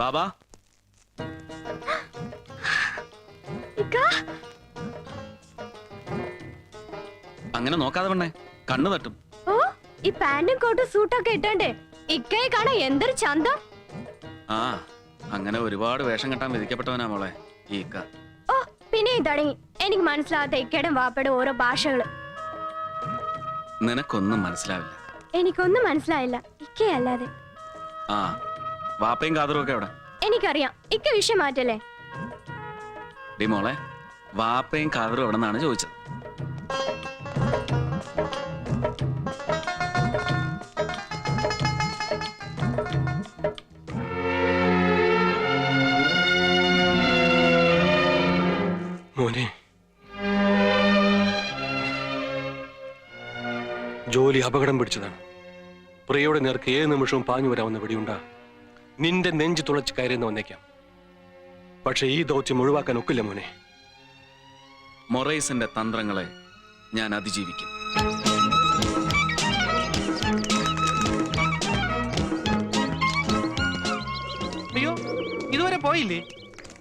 ബാബാ അങ്ങനെ നോക്കാതെ പെണ്ണേ, കണ്ണു തട്ടും. ഓ, ഈ പാന്റും കോട്ടും സൂട്ടൊക്കെ ഇട്ടോണ്ടേ ഇക്കയെ കാണാൻ എന്തൊരു ചന്തം. ആ, അങ്ങനെ ഒരുപാട് വേഷം കെട്ടാൻ വിധിക്കപ്പെട്ടവനാ മോളെ ഈ ഇക്ക. ഓ, പിന്നെയും തുടങ്ങി എനിക്ക് മനസ്സിലാവാത്ത ഇക്കയുടെ വാപ്പയുടെ ഓരോ ഭാഷകള്. നിനക്കൊന്നും മനസ്സിലാവില്ല. എനിക്കൊന്നും മനസ്സിലായില്ല ഇക്കയല്ലാതെ. ആ, വാപ്പയും കാതറും ഒക്കെ അവിടെ. എനിക്കറിയാം, ഇക്ക വിഷയം മാറ്റല്ലേ. ഡി മോളെ, വാപ്പയും കാതറും എവിടെ നിന്നാണ് ചോദിച്ചത്? മോനെ, ജോലി അപകടം പിടിച്ചതാണ്. പ്രിയയുടെ നേർക്ക് ഏത് നിമിഷവും പാഞ്ഞു വരാവുന്ന വെടിയുണ്ട നിന്റെ നെഞ്ചു തുളച്ച് കയറിയെന്ന് വന്നേക്കാം. പക്ഷെ ഈ ദൗത്യം ഒഴിവാക്കാൻ ഒക്കില്ല മോനെ. മൊറൈസിന്റെ തന്ത്രങ്ങളെ ഞാൻ അതിജീവിക്കും. അയ്യോ, ഇതുവരെ പോയില്ലേ?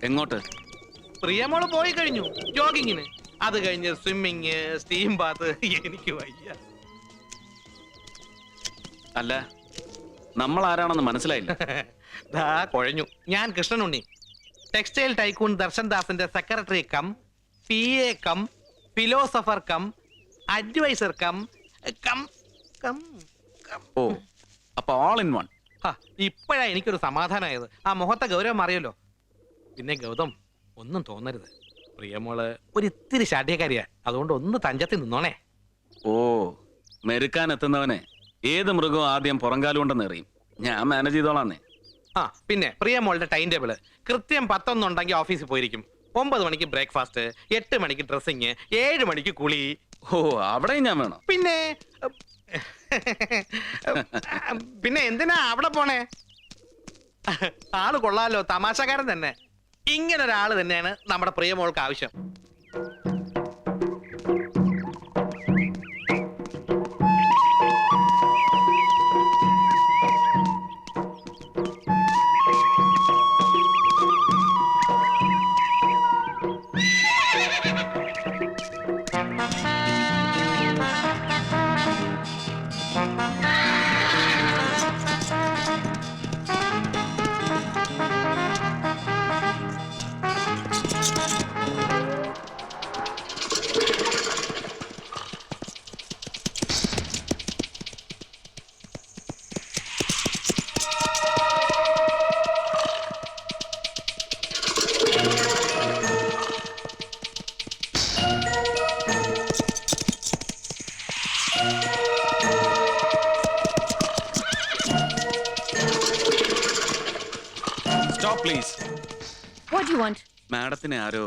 എങ്ങോട്ട്? പ്രിയമോള് പോയി കഴിഞ്ഞു ജോഗിങ്ങിന്. അത് കഴിഞ്ഞ് സ്വിമ്മിങ്, സ്റ്റീം ബാത്ത്. എനിക്ക് വയ്യ. അല്ല, നമ്മൾ ആരാണെന്ന് മനസ്സിലായില്ല. ദാ കുഴഞ്ഞു. ഞാൻ കൃഷ്ണനുണ്ണി, ടെക്സ്റ്റൈൽ ടൈക്കൂൺ ദർശൻ ദാസിന്റെ secretary cum PA cum philosopher cum adviser cum cum cum cum. Oh, അപ്പൊ ഓൾ ഇൻ വൺ. ഇപ്പോഴാ എനിക്കൊരു സമാധാനമായത്. ആ മുഖത്തെ ഗൗരവം അറിയല്ലോ. പിന്നെ ഗൗതം, ഒന്നും തോന്നരുത്. പ്രിയമോള് ഒരു ഇത്തിരി ശാഠ്യക്കാരിയാ. അതുകൊണ്ട് ഒന്ന് തഞ്ചത്തിൽ നിന്നോണേ. ഓ, മെരുക്കാൻ എത്തുന്നവനെ ഏത് മൃഗവും ആദ്യം പുറങ്കാലുകൊണ്ടെന്ന് എറിയും. ഞാൻ മാനേജ് ചെയ്തോളാന്നേ. ആ, പിന്നെ പ്രിയമോളുടെ ടൈം ടേബിള് കൃത്യം 11 ഉണ്ടെങ്കിൽ ഓഫീസിൽ പോയിരിക്കും. 9 മണിക്ക് ബ്രേക്ക്ഫാസ്റ്റ്, 8 മണിക്ക് ഡ്രസ്സിങ്, 7 മണിക്ക് കുളി. ഓ, അവിടെയും ഞാൻ വേണം. പിന്നെ പിന്നെ എന്തിനാ അവിടെ പോണേ? ആള് കൊള്ളാലോ, തമാശക്കാരൻ തന്നെ. ഇങ്ങനെ ഒരാള് തന്നെയാണ് നമ്മുടെ പ്രിയമോൾക്ക് ആവശ്യം. Stop please. What do you want? മാഡത്തിനെ ആരോ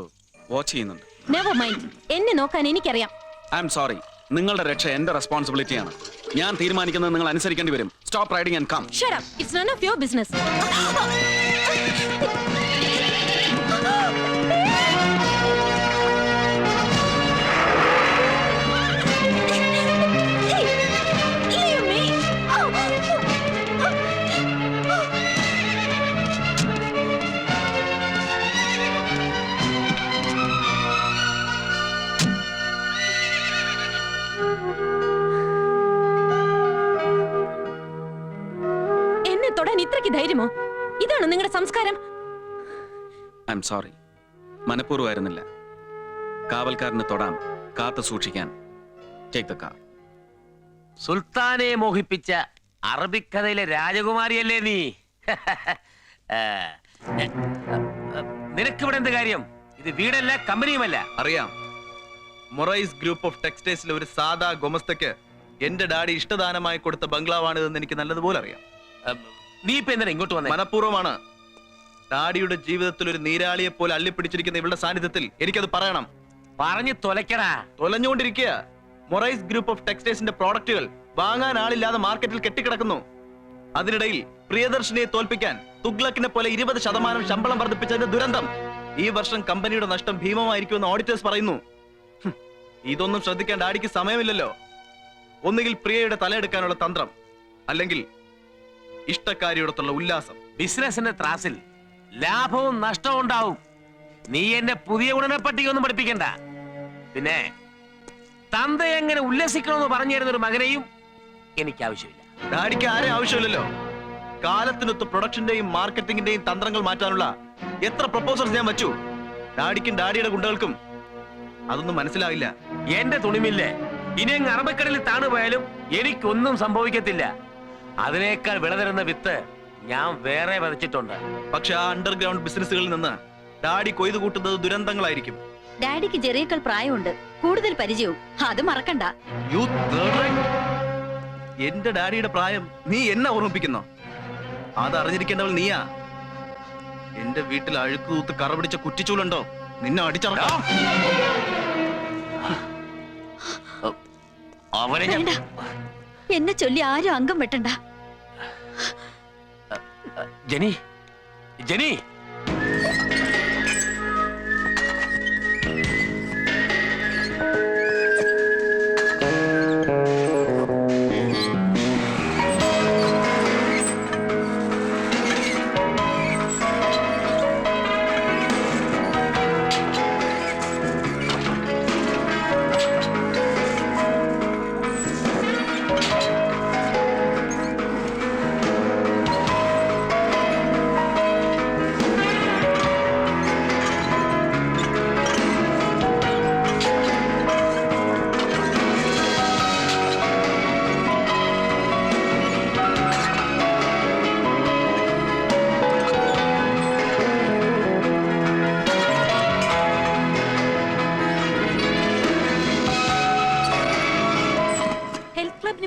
വാച്ച് ചെയ്യുന്നുണ്ട്. Never mind. എന്നെ നോക്കാൻ എനിക്കറിയാം. I M sorry. നിങ്ങളുടെ രക്ഷ എന്റെ റെസ്പോൺസിബിലിറ്റിയാണ്. ഞാൻ തീരുമാനിക്കുന്നത് നിങ്ങൾ അനുസരിക്കേണ്ടി വരും. Stop riding and come. Shut up. It's none of your business. Leave me. എന്നെ തൊടാൻ ഇത്രയ്ക്ക് ധൈര്യമോ? ഇതാണ് നിങ്ങളുടെ സംസ്കാരം? I M sorry. മനഃപൂർവ്വമായിരുന്നില്ല. കാവൽക്കാരന് തൊടാം, കാത്തു സൂക്ഷിക്കാൻ. Take the car. സുൽത്താനെ മോഹിപ്പിച്ച അറബിക്കഥയിലെ രാജകുമാരിയല്ലേ നീ? നിനക്കിവിടെ എന്ത് കാര്യം? ഇത് വീടല്ല, കമ്പനിയുമല്ല. അറിയാം. മൊറൈസ് ഗ്രൂപ്പ് ഓഫ് ടെക്സ്റ്റൈൽസിലെ ഒരു സാധാ ഗുമസ്തയ്ക്ക് എന്റെ ഡാഡി ഇഷ്ടദാനമായി കൊടുത്ത ബംഗ്ലാവാണിതെന്ന് എനിക്ക് നല്ലതുപോലെ അറിയാം. നീ ഇപ്പൊ എന്തിനാ ഇങ്ങോട്ട് വന്നേ? മനഃപൂർവ്വമാണ്. ഡാഡിയുടെ ജീവിതത്തിൽ ഒരു നീരാളിയെ പോലെ അള്ളിപ്പിടിച്ചിരിക്കുന്ന ഇവളുടെ സാന്നിധ്യത്തിൽ എനിക്കത് പറയണം. പറഞ്ഞു തൊലക്കടാ. തൊലഞ്ഞുകൊണ്ടിരിക്കുക. മൊറൈസ് ഗ്രൂപ്പ് ഓഫ് ടെക്സ്റ്റൈൽസിന്റെ പ്രോഡക്റ്റുകൾ വാങ്ങാൻ ആളില്ലാതെ മാർക്കറ്റിൽ കെട്ടിക്കിടക്കുന്നു. അതിനിടയിൽ പ്രിയദർശിനിയെ തോൽപ്പിക്കാൻ തുഗ്ലക്കിനെ പോലെ 20% ശമ്പളം വർദ്ധിപ്പിച്ചതിന്റെ ദുരന്തം. ഈ വർഷം കമ്പനിയുടെ നഷ്ടം ഭീമമായിരിക്കുമെന്ന് ഓഡിറ്റേഴ്സ് പറയുന്നു. ഇതൊന്നും ശ്രദ്ധിക്കാൻ ഡാഡിക്ക് സമയമില്ലല്ലോ. ഒന്നുകിൽ പ്രിയയുടെ തലയെടുക്കാനുള്ള തന്ത്രം, അല്ലെങ്കിൽ ഇഷ്ടക്കാരിയോടത്തുള്ള ഉല്ലാസം. ബിസിനസിന്റെ ത്രാസിൽ ലാഭവും നഷ്ടവും ഉണ്ടാവും. നീ എന്നെ പുതിയ ഉടനെ പട്ടികയൊന്നും പഠിപ്പിക്കണ്ട. പിന്നെ തന്ത എങ്ങനെ ഉല്ലസിക്കണമെന്ന് പറഞ്ഞു തരുന്ന ഒരു മകനെയും എനിക്ക് ആവശ്യമില്ല. ഡാഡിക്ക് ആരെയും ആവശ്യമില്ലല്ലോ. കാലത്തിനൊത്ത് പ്രൊഡക്ഷന്റെയും മാർക്കറ്റിംഗിന്റെയും തന്ത്രങ്ങൾ മാറ്റാനുള്ള എത്ര പ്രപ്പോസൽസ് ഞാൻ വച്ചു. ഡാഡിക്കും ഡാഡിയുടെ ഗുണ്ടകൾക്കും അതൊന്നും മനസ്സിലാവില്ല. എന്റെ തുണിമില്ലേ ഇനി അങ്ങ് അറബിക്കടലിൽ താണുപോയാലും എനിക്കൊന്നും സംഭവിക്കത്തില്ല. അതിനേക്കാൾ വിളതരുന്ന വിത്ത് ഞാൻ വേറെ വിതച്ചിട്ടുണ്ട്. പക്ഷെ ആ അണ്ടർഗ്രൗണ്ട് ബിസിനസ്സുകളിൽ നിന്ന് ഡാഡി കൊയ്തു കൂട്ടുന്നത് ദുരന്തങ്ങളായിരിക്കും. ഡാഡിക്ക് ചെറിയേക്കാൾ പ്രായമുണ്ട്, കൂടുതൽ പരിചയവും. അത് മറക്കണ്ട. എന്റെ ഡാഡിയുടെ പ്രായം നീ എന്നെ ഓർമ്മിപ്പിക്കുന്നോ? അതറിഞ്ഞിരിക്കേണ്ടവൾ നീയാ. എന്റെ വീട്ടിൽ അഴുക്ക് തൂത്ത് കറ പിടിച്ച കുറ്റിച്ചൂലുണ്ടോ? നിന്നെ അടിച്ചറക്കാം. അവനെ വേണ്ട, എന്നെ ചൊല്ലി ആരും അംഗം വെട്ടണ്ട. ജനി ജനി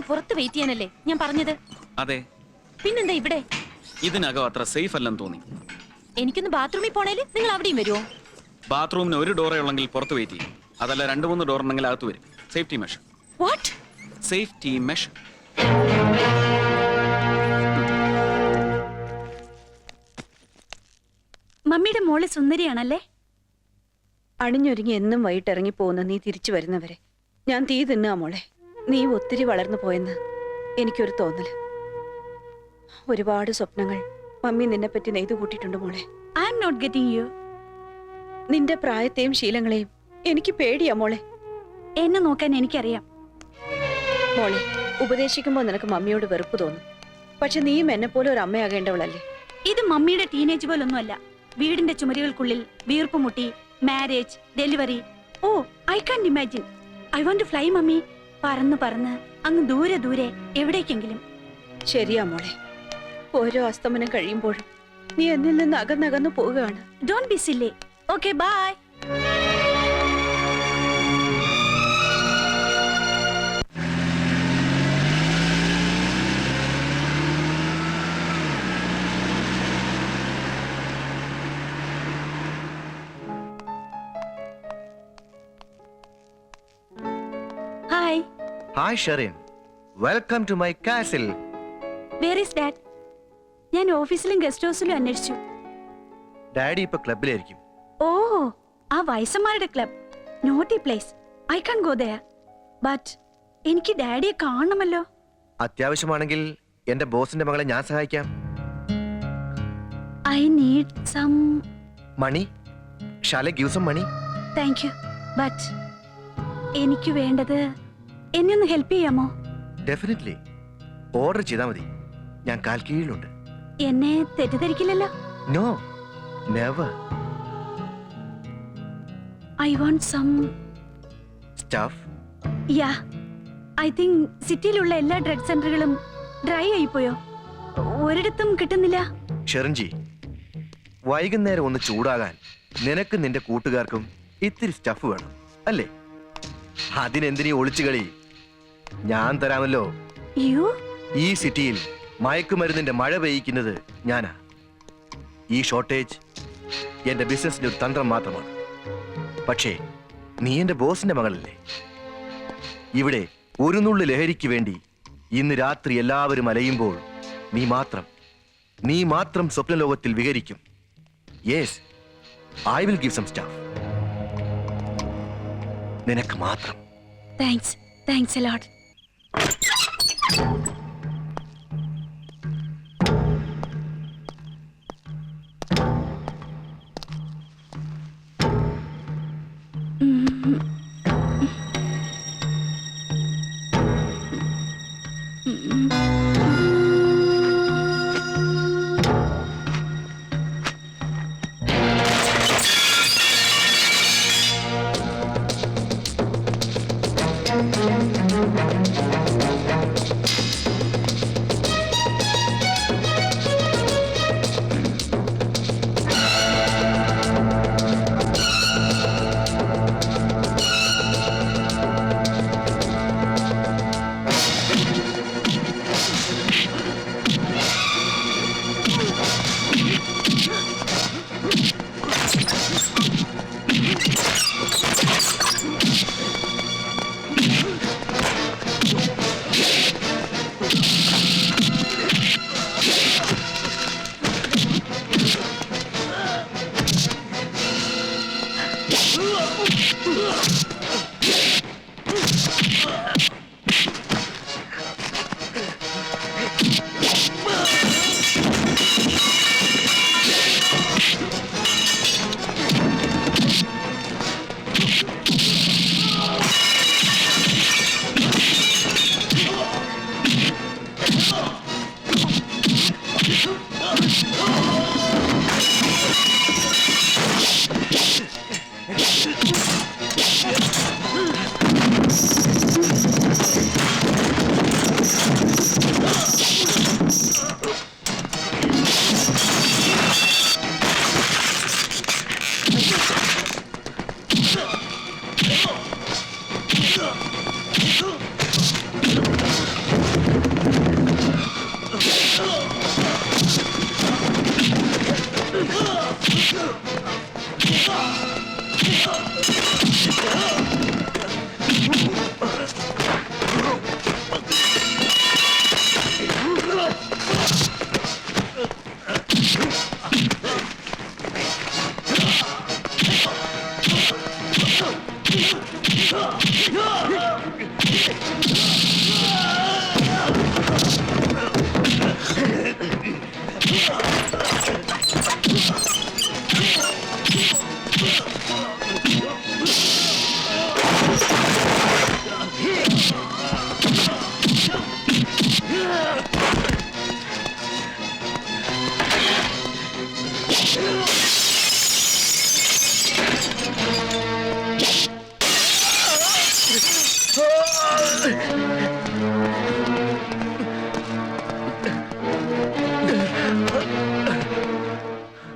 പുറത്ത് വെയിറ്റ് ചെയ്യാനല്ലേ ഞാൻ പറഞ്ഞത്? അതെ, പിന്നെന്താ ഇവിടെ? ഇതിനകം അത്ര സേഫ് അല്ലെന്ന് തോന്നി. എനിക്കൊന്ന് ബാത്റൂമിൽ പോണേല് നിങ്ങൾ അവിടെയും വരുമോ? ബാത്റൂമിന് ഒരു ഡോറേ ഉള്ളെങ്കിൽ പുറത്ത് വെയിറ്റ് ചെയ്യും. അതല്ല 2-3 ഡോർ ഉണ്ടെങ്കിൽ അകത്ത് വരും. Safety measure. What? Safety measure. മമ്മിയുടെ മോള് സുന്ദരിയാണല്ലേ? അണിഞ്ഞൊരുങ്ങി എന്നും വൈകിട്ട് ഇറങ്ങി പോകുന്ന നീ തിരിച്ചു വരുന്നവരെ ഞാൻ തീ തിന്നാ മോളെ. നീ ഒത്തിരി വളർന്നു പോയെന്ന് എനിക്കൊരു തോന്നല്. ഒരുപാട് സ്വപ്നങ്ങൾ മമ്മി നിന്നെ പറ്റി നെയ്തു കൂട്ടിയിട്ടുണ്ട് മോളെ. I am not getting you. നിന്റെ പ്രായത്തെയും ശീലങ്ങളെയും എനിക്ക് പേടിയാ മോളെ. എന്നെ നോക്കാൻ എനിക്കറിയാം. മോളെ, ഉപദേശിക്കുമ്പോൾ നിനക്ക് മമ്മിയോട് വെറുപ്പ് തോന്നും. പക്ഷെ നീയും എന്നെ പോലെ ഒരു അമ്മയാകേണ്ടവളല്ലേ? ഇത് മമ്മിയുടെ ടീനേജ് പോലൊന്നുമല്ല. വീടിന്റെ ചുമരുകൾക്കുള്ളിൽ വീർപ്പ് മുട്ടി, marriage, delivery. Oh, I can imagine. I want to fly mummy. പറന്ന് പറന്ന് അങ്ങ് ദൂരെ ദൂരെ എവിടേക്കെങ്കിലും. ശരിയാ മോളെ, ഓരോ അസ്തമനം കഴിയുമ്പോഴും നീ എന്നിൽ നിന്ന് അകന്നകന്നു പോവുകയാണ്. Don't be silly. Okay, bye. Hi. Hi Sherin, welcome to my castle. Where is dad? ഞാൻ ഓഫീസിലും ഗസ്റ്റ് ഹൗസിലും അന്വേഷിച്ചു. ഡാഡി ഇപ്പൊ ക്ലബിലായിരിക്കും. ഓ, ആ വയസ്സന്മാരുടെ club. Naughty place. I can go there. But എനിക്ക് ഡാഡിയെ കാണണമല്ലോ. അത്യാവശ്യമാണെങ്കിൽ എന്റെ ബോസിന്റെ മകളെ ഞാൻ സഹായിക്കാം. I need some money. Shall I give some money? Thank you. But എനിക്ക് വേണ്ടത്, എന്നെ ഒന്ന് ഹെൽപ്പ് ചെയ്യാമോ? ഡെഫിനറ്റ്ലി. ഓർഡർ ചെയ്താൽ മതി, ഞാൻ കാൽ കീഴിലുണ്ട്. എന്നെ തെറ്റിദ്ധരിക്കില്ലല്ലോ? No, never. I want some stuff. Yeah, I think സിറ്റിയിലുള്ള എല്ലാ ഡ്രഗ് സെന്ററുകളും ഡ്രൈ ആയിപ്പോയോ. ഒരിടത്തും കിട്ടുന്നില്ല. ഷെറിൻജി, വൈകുന്നേരം ഒന്ന് ചൂടാകാൻ നിനക്ക് നിന്റെ കൂട്ടുകാർക്കും ഇത്തിരി സ്റ്റഫ് വേണം അല്ലേ? അതിനെന്തിനീ ഒളിച്ചുകളി? ഞാൻ തരാമല്ലോ. യു? ഈ സിറ്റിയിൽ മയക്കുമരുന്നിന്റെ മഴ പെയ്യിക്കുന്നത് ഞാനാ. ഈ ഷോർട്ടേജ് എന്റെ ബിസിനസിന്റെ ഒരു തന്ത്രം മാത്രമാണ്. പക്ഷേ നീ എന്റെ ബോസിന്റെ മകളല്ലേ? ഇവിടെ ഒരു നുള്ളു ലഹരിക്ക് വേണ്ടി ഇന്ന് രാത്രി എല്ലാവരും അലയുമ്പോൾ നീ മാത്രം സ്വപ്നലോകത്തിൽ വിഹരിക്കും. Yes, I will give some stuff. നിനക്ക് മാത്രം. Thanks a lot.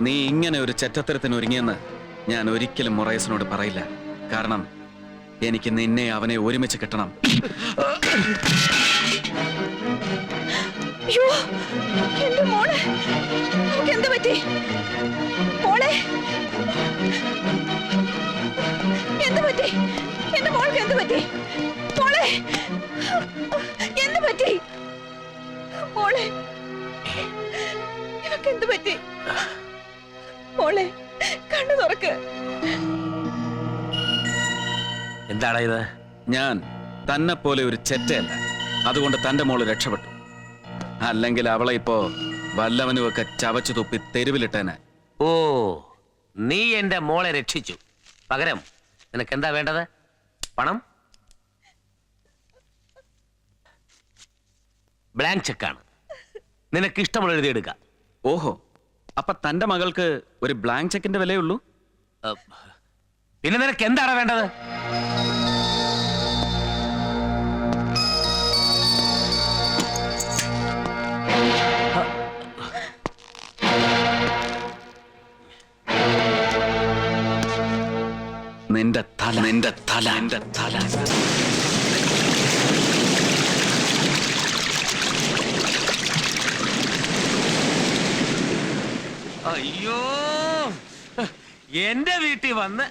നീ ഇങ്ങനെ ഒരു ചെറ്റത്തരത്തിന് ഒരുങ്ങിയെന്ന് ഞാൻ ഒരിക്കലും മൊറൈസിനോട് പറയില്ല. കാരണം എനിക്ക് നിന്നെ അവനെ ഒരുമിച്ച് കിട്ടണം. അയ്യോ, എന്റെ മോളെ, അവൾക്ക് എന്ത് പറ്റി? മോളെ, എന്ത് പറ്റി? എന്റെ മോൾക്ക് എന്ത് പറ്റി? മോളെ, എന്ത് പറ്റി? മോളെ, ഇവക്ക് എന്ത് പറ്റി? മോളെ, കണ്ണു തുറക്ക്. എന്താണ് ഇത്? ഞാൻ തന്നെ പോലെ ഒരു ചെറ്റയല്ല. അതുകൊണ്ട് തന്റെ മോള് രക്ഷപ്പെട്ടു. അല്ലെങ്കിൽ അവളെ ഇപ്പോ വല്ലവനുമൊക്കെ ചവച്ചു തുപ്പി തെരുവിലിട്ടേനെ. ഓ, നീ എന്റെ മോളെ രക്ഷിച്ചു. പകരം നിനക്ക് എന്താ വേണ്ടത്? പണം? ബ്ലാങ്ക് ചെക്കാണ്. നിനക്ക് ഇഷ്ടമുള്ള എഴുതിയെടുക്കാം. ഓഹോ, അപ്പൊ തന്റെ മകൾക്ക് ഒരു ബ്ലാങ്ക് ചെക്കിന്റെ വിലയുള്ളൂ? പിന്നെ നിനക്ക് എന്താണ് വേണ്ടത്? നിന്റെ തല, നിന്റെ തല, നിന്റെ തല. അയ്യോ, എന്റെ വീട്ടിൽ വന്ന്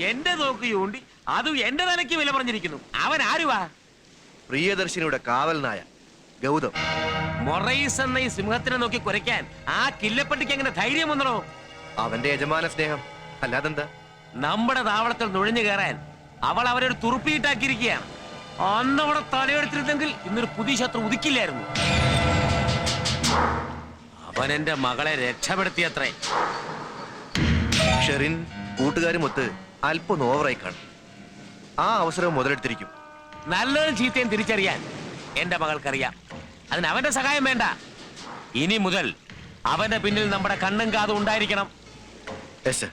എന്റെ നോക്ക് ചൂണ്ടി അതും എന്റെ നിലയ്ക്ക് വില പറഞ്ഞിരിക്കുന്നു. അവൻ ആരുവാ? പ്രിയദർശിനിയുടെ കാവൽ നായ ഗൗതം. മൊറൈസ് എന്ന ഈ സിംഹത്തിനെ നോക്കി കുരയ്ക്കാൻ ആ കില്ലപ്പട്ടിക്ക് എങ്ങനെ ധൈര്യം വന്നോ? അവന്റെ യജമാന സ്നേഹം, അല്ലാതെന്താ? നമ്മുടെ താവളത്തിൽ നുഴഞ്ഞു കയറാൻ അവൾ അവരൊരു തുറുപ്പിയിട്ടാക്കിയിരിക്കുകയാണ്. അന്നവിടെ തലയെടുത്തിരുന്നെങ്കിൽ ഇന്നൊരു പുതിയ ശത്രു ഉദിക്കില്ലായിരുന്നു. അവൻ എന്റെ മകളെ രക്ഷപ്പെടുത്തിയത്രേ. ഷെറിൻ കൂട്ടുകാരുമൊത്ത് അല്പം ഓവറായി കാണും. ആ അവസരം മുതലെടുത്തിരിക്കും. നല്ലതും ചീത്തയും തിരിച്ചറിയാൻ എന്റെ മകൾക്കറിയാം. അതിന് അവന്റെ സഹായം വേണ്ട. ഇനി മുതൽ അവന്റെ പിന്നിൽ നമ്മുടെ കണ്ണും കാതും ഉണ്ടായിരിക്കണം. Yes sir.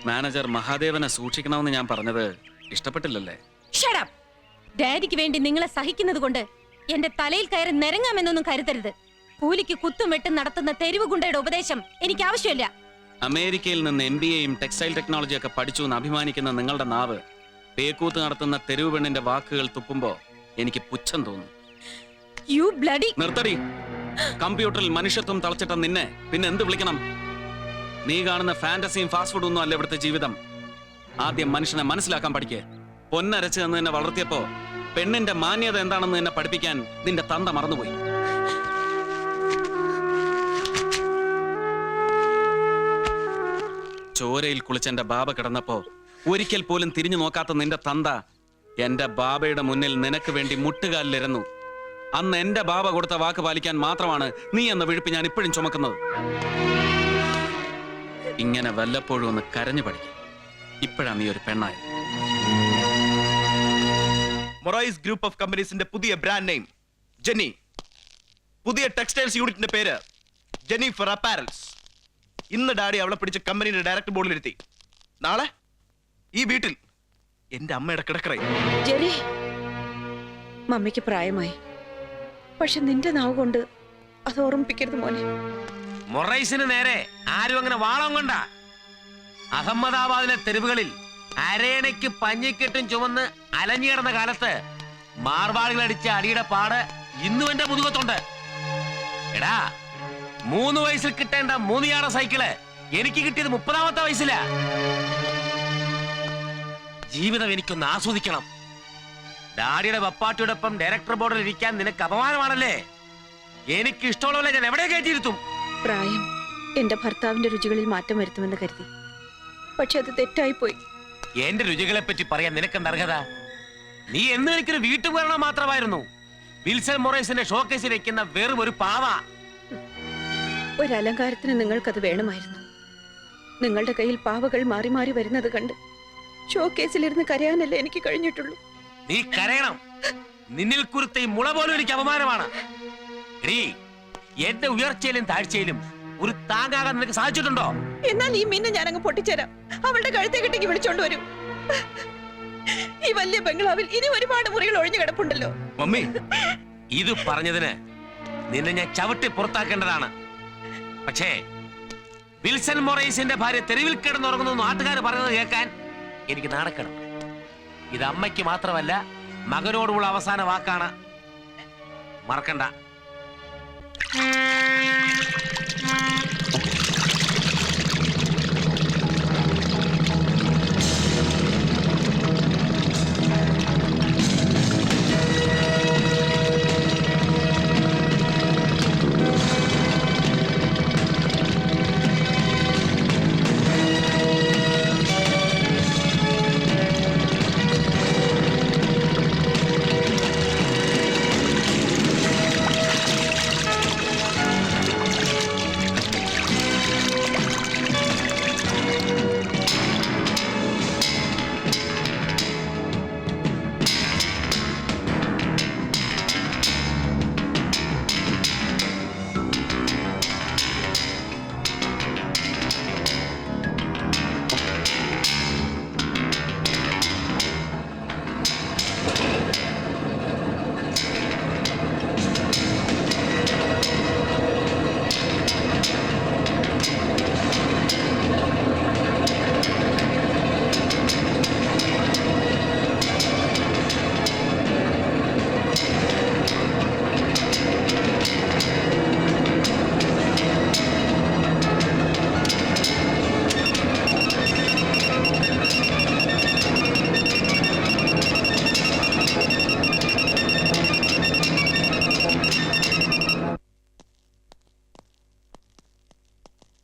മാനേജർ മഹാദേവനെ സൂക്ഷിക്കണമെന്ന് ഞാൻ പറഞ്ഞത് ഇഷ്ടപ്പെട്ടില്ലല്ലേ? ഷടപ്പ്. ഡാഡിക്ക് വേണ്ടി നിങ്ങളെ സഹിക്കുന്നത് കൊണ്ട് എന്റെ തലയിൽ കയറി നിരങ്ങാമെന്നൊന്നും കരുതരുത്. കൂലിക്ക് കുത്തും വെട്ടും നടത്തുന്ന തെരുവ് ഗുണ്ടയുടെ ഉപദേശം എനിക്ക് ആവശ്യമില്ല. അമേരിക്കയിൽ നിന്ന് MBAയും ടെക്സ്റ്റൈൽ ടെക്നോളജിയൊക്കെ പഠിച്ചു എന്ന് അഭിമാനിക്കുന്ന നിങ്ങളുടെ നാവ് പേക്കൂത്ത് നടത്തുന്ന തെരുവ് പെണ്ണിന്റെ വാക്കുകൾ തുപ്പുമ്പോ എനിക്ക് പുച്ഛം തോന്നുന്നു. You bloody. നിർത്തടി. കമ്പ്യൂട്ടറിൽ മനുഷ്യത്വം തളച്ചിട്ട നിന്നെ പിന്നെ എന്ത് വിളിക്കണം? നീ കാണുന്ന ഫാന്റസിയും ഫാസ്റ്റ് ഫുഡും ഒന്നും അല്ല ഇവിടുത്തെ ജീവിതം. ആദ്യം മനുഷ്യനെ മനസ്സിലാക്കാൻ പഠിക്കേ. പൊന്നരച്ച് എന്ന് നിന്നെ വളർത്തിയപ്പോ പെണ്ണിന്റെ മാന്യത എന്താണെന്ന് നിന്നെ പഠിപ്പിക്കാൻ നിന്റെ തന്ത മറന്നുപോയി. ചോരയിൽ കുളിച്ചെന്റെ ബാബ കിടന്നപ്പോ ഒരിക്കൽ പോലും തിരിഞ്ഞു നോക്കാത്ത നിന്റെ തന്ത എന്റെ ബാബയുടെ മുന്നിൽ നിനക്ക് വേണ്ടി മുട്ടുകാലിലിരുന്നു. അന്ന് എന്റെ ബാബ കൊടുത്ത വാക്ക് പാലിക്കാൻ മാത്രമാണ് നീ എന്ന വിഴുപ്പ് ഞാൻ ഇപ്പോഴും ചുമക്കുന്നത്. ഇങ്ങനെ വല്ലപ്പോഴും ഒന്ന് കരഞ്ഞു പഠിക്കും. ഇപ്പോഴാ നീ ഒരു പെണ്ണായത്. മൊറൈസ് ഗ്രൂപ്പ് ഓഫ് കമ്പനീസിന്റെ പുതിയ ബ്രാൻഡ് നെയിം ജെന്നി. പുതിയ ടെക്സ്റ്റൈൽസ് യൂണിറ്റിന്റെ പേര് ജെന്നിഫർ അപ്പാരൽസ്. ഇന്ന് ഡാഡി അവളെ പിടിച്ച് കമ്പനിയുടെ ഡയറക്ടർ ബോർഡിലിരുത്തി. നാളെ ഈ വീട്ടിൽ എന്റെ അമ്മയുടെ കിടക്കറയും. ജെറി, മമ്മിക്ക് പ്രായമായി. പക്ഷെ നിന്റെ നാവ് കൊണ്ട് അത് ഓർമ്മിപ്പിക്കരുത് മോനെ. മൊറൈസിന് നേരെ ആരും അങ്ങനെ വാളം കൊണ്ട. അഹമ്മദാബാദിലെ തെരുവുകളിൽ അരേണയ്ക്ക് പഞ്ഞിക്കെട്ടും ചുമന്ന് അലഞ്ഞു കിടന്ന കാലത്ത് മാർവാളികൾ അടിച്ച അടിയുടെ പാട് ഇന്നും എന്റെ മുതുകത്തുണ്ട്. എടാ, 3 വയസ്സിൽ കിട്ടേണ്ട 3 യാള സൈക്കിള് എനിക്ക് കിട്ടിയത് 30ാമത്തെ വയസ്സിലാ. ജീവിതം എനിക്കൊന്ന് ആസ്വദിക്കണം. ഡാഡിയുടെ വപ്പാട്ടിയോടൊപ്പം ഡയറക്ടർ ബോർഡിൽ ഇരിക്കാൻ നിനക്ക് അപമാനമാണല്ലേ? എനിക്ക് ഇഷ്ടമുള്ളവരെ ഞാൻ എവിടെ കയറ്റിയിരുത്തും. പ്രായം എന്റെ ഭർത്താവിന്റെ രുചികളിൽ മാറ്റം വരുത്തുമെന്ന് കരുതി. പക്ഷെ അത് തെറ്റായിപ്പോയി. എന്റെ രുചികളെ പറ്റി പറയാൻ നിനക്കെന്ത് അർഹത? നീ എന്നും എനിക്കൊരു വീട്ടുപകരണം മാത്രമായിരുന്നു. വിൽസൺ മൊറൈസിന്റെ ഷോക്കേസിൽ വെക്കുന്ന വെറും ഒരു പാവ. ഒരു അലങ്കാരത്തിന് നിങ്ങൾക്കത് വേണമായിരുന്നു. നിങ്ങളുടെ കയ്യിൽ പാവകൾ മാറി മാറി വരുന്നത് കണ്ട് ഷോക്കേസിലിരുന്ന് കരയാനല്ലേ എനിക്ക് കഴിഞ്ഞിട്ടുള്ളൂ. നീ കരയണം. നിന്നിൽ കുരുത്ത ഈ മുള പോലും എനിക്ക് അപമാനമാണ്. എന്റെ ഉയർച്ചയിലും താഴ്ചയിലും ഒരു താങ്ങാകാൻ നിനക്ക് സാധിച്ചിട്ടുണ്ടോ? എന്നാൽ ഈ മീനെ ഞാനങ്ങ് പൊട്ടിച്ചേരാം. അവളുടെ കഴുത്തെ കെട്ടിക്ക് വിളിച്ചോണ്ട് വരും. ഈ വലിയ ബംഗ്ലാവിൽ ഇനി ഒരുപാട് മുറികൾ ഒഴിഞ്ഞു കിടപ്പുണ്ടല്ലോ. മമ്മി, ഇത് പറഞ്ഞതിന് നിന്നെ ഞാൻ ചവിട്ടി പുറത്താക്കേണ്ടതാണ്. പക്ഷേ വിൽസൺ മൊറൈസിന്റെ ഭാര്യ തെരുവിൽ കിടന്നുറങ്ങുന്നു നാട്ടുകാർ പറയുന്നത് കേൾക്കാൻ എനിക്ക് നാണക്കണം. ഇത് അമ്മയ്ക്ക് മാത്രമല്ല, മകനോടുള്ള അവസാന വാക്കാണ്. മറക്കണ്ട.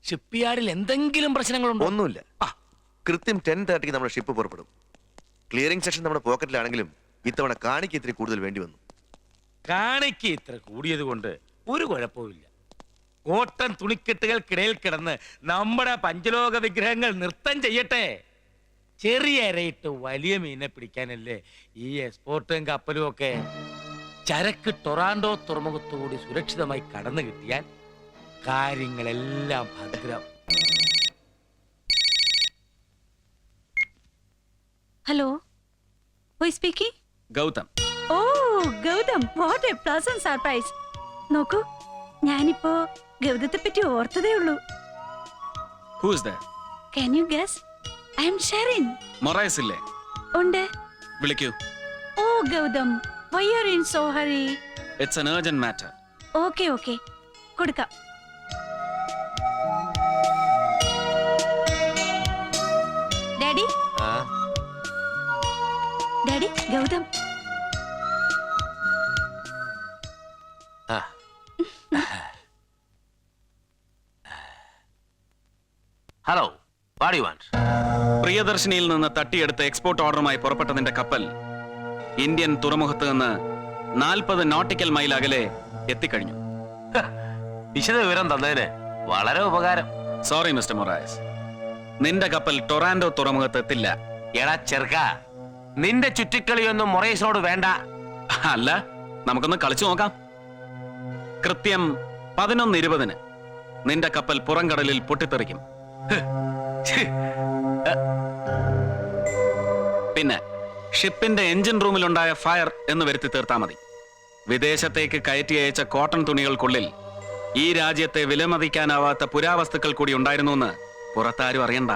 ഷിപ്പ്യാർഡിൽ എന്തെങ്കിലും പ്രശ്നങ്ങളുണ്ടോ? ഒന്നുമില്ല. കൃത്യം 10:30 നമ്മുടെ ഷിപ്പ് പുറപ്പെടും. ക്ലിയറിംഗ് സെക്ഷൻ നമ്മുടെ പോക്കറ്റിലാണെങ്കിലും ഇത്തവണ കാണിക്ക് ഇത്തിരി കൂടുതൽ വേണ്ടി വന്നു. കാണിക്ക് ഇത്ര കൂടിയത് കൊണ്ട് ഒരു കുഴപ്പവുമില്ല. കോട്ടൺ തുണിക്കെട്ടുകൾക്കിടയിൽ കിടന്ന് നമ്മുടെ പഞ്ചലോക വിഗ്രഹങ്ങൾ നൃത്തം ചെയ്യട്ടെ. ചെറിയ ഇരയിട്ട് വലിയ മീനെ പിടിക്കാനല്ലേ ഈ എക്സ്പോർട്ടും കപ്പലും ഒക്കെ. ചരക്ക് ടൊറാൻഡോ തുറമുഖത്തുകൂടി സുരക്ഷിതമായി കടന്നു കിട്ടിയാൽ കാര്യങ്ങളെല്ലാം ഭദ്രം. Hello, who is speaking? Gautham. Oh Gautham, what a pleasant surprise. നോക്കൂ, ഞാനിപ്പോ ഗൗതത്തെ പറ്റി ഓർത്തതേ ഉള്ളൂ. Who is that? Can you guess? I am Sharon. Morais ഇല്ലേ? ഉണ്ട്. വിളിക്കൂ. Oh Gautham, why are you in so hurry? It's an urgent matter. Okay, okay. കൊടുക്കാം. Daddy, daddy, Gautham. Hello, what you want? പ്രിയദർശിനിയിൽ നിന്ന് തട്ടിയെടുത്ത എക്സ്പോർട്ട് ഓർഡറുമായി പുറപ്പെട്ട നിന്റെ കപ്പൽ ഇന്ത്യൻ തുറമുഖത്ത് നിന്ന് 40 നോട്ടിക്കൽ മൈൽ അകലെ എത്തിക്കഴിഞ്ഞു. വിശദ വിവരം തന്നതിന് വളരെ ഉപകാരം. സോറി മിസ്റ്റർ മൊറായസ്, നിന്റെ കപ്പൽ ടൊറാൻഡോ തുറമുഖത്ത് എത്തില്ല. എടാ ചെറുക്ക, നിന്റെ ചുറ്റിക്കളിയൊന്നും മൊറൈസിനോട് വേണ്ട. അല്ല, നമുക്കൊന്ന് കളിച്ചു നോക്കാം. കൃത്യം 11:20 നിന്റെ കപ്പൽ പുറംകടലിൽ പൊട്ടിത്തെറിക്കും. പിന്നെ ഷിപ്പിന്റെ എഞ്ചിൻ റൂമിലുണ്ടായ ഫയർ എന്ന് വരുത്തി തീർത്താ മതി. വിദേശത്തേക്ക് കയറ്റി അയച്ച കോട്ടൺ തുണികൾക്കുള്ളിൽ ഈ രാജ്യത്തെ വിലമതിക്കാനാവാത്ത പുരാവസ്തുക്കൾ കൂടി ഉണ്ടായിരുന്നു എന്ന് പുറത്താരും അറിയണ്ട.